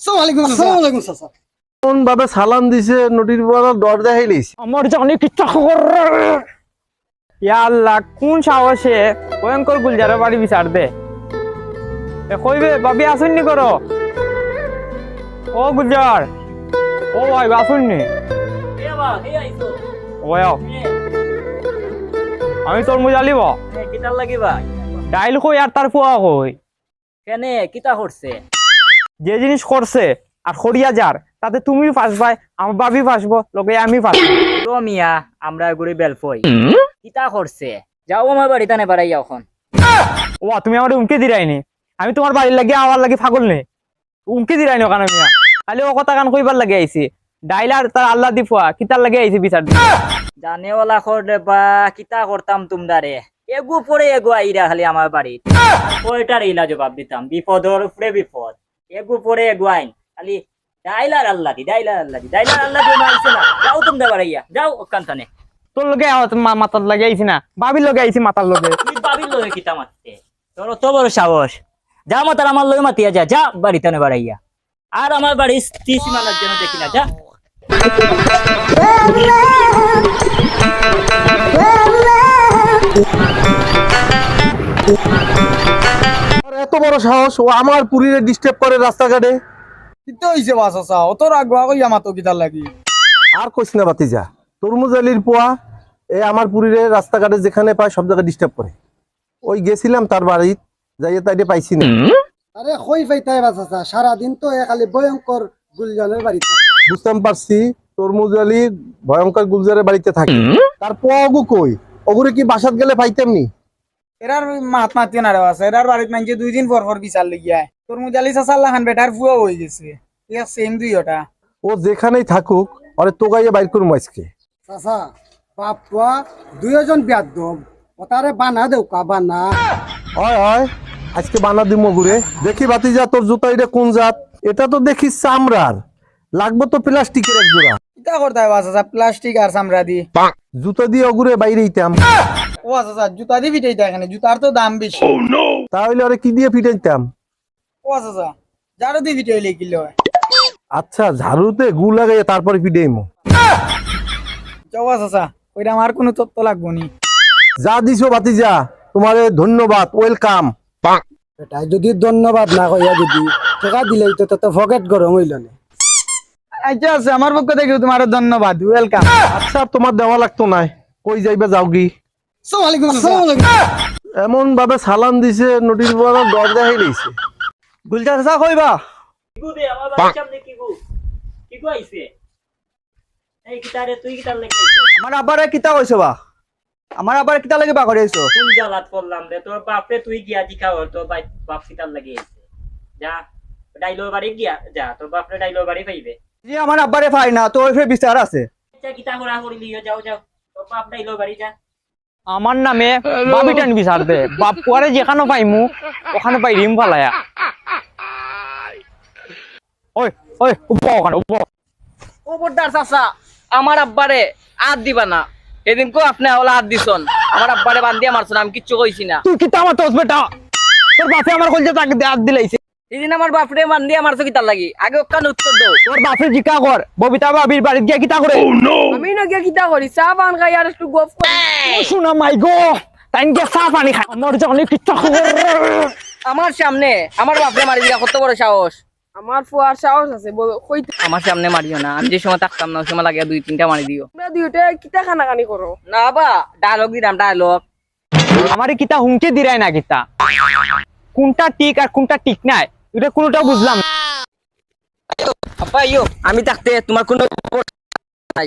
আসসালামু আলাইকুম চাচা। কোন ভাবে সালাম দিছে নদীর বড় দর দেখাইলিস আমার জানি কিচ্ছা খবর ইয়া আল্লাহ কোন সাহসে ভয়ঙ্কর গুলজারের বাড়ি বিচার দে কইবে বাবি আসুননি করো ও গুলজার ও ভাই আসুননি ও আও আমি তোর মুজালিব কিতার লাগি ভাই ডাইল কই আর তার ফুয়া কই কেনে কিতা করছে যে জিনিস করছে আর খড়িয়া যার তাতে তুমি ফাঁসবাই আমার বাবি ফাঁসবো লোকে আমি ফাঁসবো ও মিয়া আমরা গুড়ি বেলফই কিতা করছে যাও আমার বাড়িতে নে বাড়াইয়া এখন ও তুমি আমার উমকে দিরাইনি আমি তোমার বাড়ির লাগে আমার লাগে ফাগল নেই উমকে দিরাইনি ওখানে মিয়া খালি ও কথা কান কইবার লাগে আইছি ডাইলার তার আল্লাহ দি ফুয়া কিতার লাগে আইছি বিচার দি জানেওয়ালা করলে বা কিতা করতাম তুমদারে এগু পরে এগু আইরা খালি আমার বাড়ি ওইটার ইলা জবাব দিতাম বিপদর উপরে বিপদ এগু পরে এগু আইন খালি ডাইলার আল্লাহ দি ডাইলার আল্লাহ দি মাইছে না যাও তুমদা বাড়াইয়া যাও ওখানটানে তোর লগে মাথার লাগে আইছি না বাবির লগে আইছি মাথার লগে তুই বাবির লগে কিতা মারতে তোর তো বড় সাহস যা মাতার আমার লগে মাতিয়া যা যা বাড়িতে নে বাড়াইয়া আর আমার বাড়ি সীমানার জন্য দেখি না যা আর এত বড় সাহস ও আমার পুরীরে ডিস্টার্ব করে রাস্তাঘাটে। কিতো হইছে বা চাচা অতর আগুয়া কইয়া মাতো কিতার লাগি। আর কইস না বাতিজা, তরমুজ আলীর পোয়া এ আমার পুরীরে রাস্তাঘাটে যেখানে পায় সব জায়গায় ডিস্টার্ব করে। ওই গেছিলাম তার বাড়িত, যাইয়ে তাইলে পাইছি না। আরে কই পাইতাই বা চাচা, সারাদিন তো খালি ভয়ঙ্কর গুলজানের বাড়িতে থাকে। বুঝতাম পারছি তরমুজ আলী ভয়ঙ্কর গুলজারের বাড়িতে থাকে, তার পোয়াগু কই? ওগুরে কি বাসাত গেলে পাইতাম নি? এরার মাত মাতিও না রে আছে এরার বাড়িত মানছে 2 দিন পর পর বিচার লাগিয়া তোর মুজালি চাচা আল্লাহ খান বেটার ফুয়া হয়ে গেছে ঠিক আছে সেম দুই ওটা ও যেখানেই থাকুক আরে তোগাইয়ে বাইর করুম আজকে। চাচা বাপুয়া দুইজন বিয়াদব, ওটারে বানা দেও কা বানা। হয় হয় আজকে বানা দিমো ঘুরে দেখি বাতিজা তোর জুতা এটা কোন জাত? এটা তো দেখি চামড়ার, লাগবো তো প্লাস্টিকের এক জোড়া। কিতা করতে হয় চাচা প্লাস্টিক আর চামড়া দি জুতা দিয়ে অগুরে বাইরে ইতাম, ও চাচা জুতা দিয়ে ফিটাইতে এখানে জুতার তো দাম বেশি তাহলে আরে কি দিয়ে ফিটাইতাম? ও চাচা যারও দিয়ে ফিটাইলে কিলো হয় আচ্ছা ঝাড়ুতে গু লাগাইয়া তারপরে ফিটাইমো। যাও চাচা ওইটা আমার কোনো তত্ত্ব লাগবো নি যা দিছো বাতিজা তোমারে ধন্যবাদ, ওয়েলকাম। এটাই যদি ধন্যবাদ না কইয়া যদি টাকা দিলেই তো তো পকেট গরম হইল না। আচ্ছা আছে আমার পক্ষ থেকে তোমার ধন্যবাদ ওয়েলকাম আচ্ছা তোমার দেওয়া লাগতো নাই, কই যাইবে যাও গি। আসসালামু আলাইকুম এমন ভাবে সালাম দিছে নদীর বড় দর দেখাই লইছে। গুলজার চাচা কইবা কিগু দে আমার বাড়ির সামনে কিগু আইছে এই কিতারে তুই কিতার লাগি আইছে আমার আব্বারে কিতা কইছো বা আমার আব্বারে কিতা লাগে বা করেছো কোন জালাত পড়লাম রে তোর বাপরে তুই গিয়া দিখা ওর তোর বাপ কিতার লাগি আইছে যা ডাইলোর বাড়ি গিয়া যা তোর বাপরে ডাইলোর বাড়ি পাইবে জি আমার আব্বারে পাই না তো ওই বিচার আছে যা কিতা করা করি লিও যাও যাও তোর বাপ ডাইলোর বাড়ি যা আমার নামে বাবিটান বিচার দে বাপ পরে যেখানে পাইমু ওখানে পাই রিম ফালায়া ওই ওই উপ ওখানে উপ ও বড়দার চাচা আমার আব্বারে হাত দিবা না, এদিন কো আপনি ওলা হাত দিছন আমার আব্বারে বান্ধিয়া মারছন, আমি কিচ্ছু কইছি না। তুই কিতা আমার তোস বেটা তোর বাপে আমার কইছে তাকে হাত দিলাইছে এদিন আমার বাপরে বান্ধিয়া মারছো কিতার লাগি, আগে ওখান উত্তর দাও। তোর বাপে জিকা কর ববিতা বাবির বাড়িতে গিয়া কিতা করে আমি না গিয়া কিতা করি, চা পান খাই আর একটু গপ করি। শুনা মাই গো তাই গিয়া চা পানি খাই আমার যখন কিচ্ছা খবর আমার সামনে আমার বাপরে মারি দিয়া কত বড় সাহস। আমার ফুয়ার সাহস আছে কইতে আমার সামনে মারিও না, আমি যে সময় থাকতাম না ওই সময় লাগে 2-3টা মারি দিও। তোমরা দুইটা কিতা খানাখানি করো না বা ডায়লগ দিলাম ডায়লগ। আমার কিতা হুমকি দিরাই না কিতা কোনটা ঠিক আর কোনটা ঠিক নাই এটা কোনটা বুঝলাম না। আপা ইয়ো আমি থাকতে তোমার কোনো নাই,